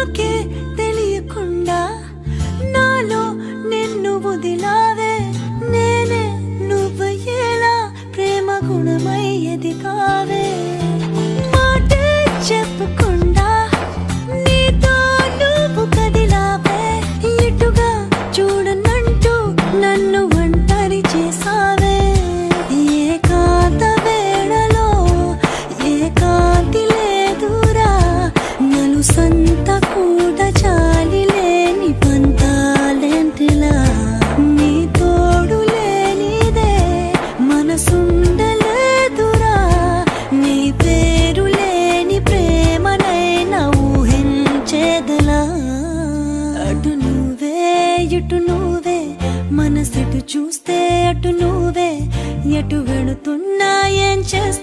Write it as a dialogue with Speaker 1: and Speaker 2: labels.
Speaker 1: నాకే తెలియకుండా నాలో నిన్ను వదిలావే నేనే నువ్వయ్యేలా ప్రేమ గుణమై ఎదిగావే మాటే చెప్పకుండా నీతో నువ్వు కదిలావే ఇటుగా చూడనంటూ నన్ను ఒంటరి చేసావే ఏకాంత వేళలో ఏకాంతి లేదురా నలుసంత కూడా చాలి లేని పంతాలెంటిలా నీ తోడు లేనిదే మనసుండలేదురా నీ పేరు లేని ప్రేమనైనా ఊహించేదలా అటు నువ్వే ఇటు నువ్వే మనసెటు చూస్తే అటు నువ్వే ఎటు వెళుతున్నా ఏం చేస్తా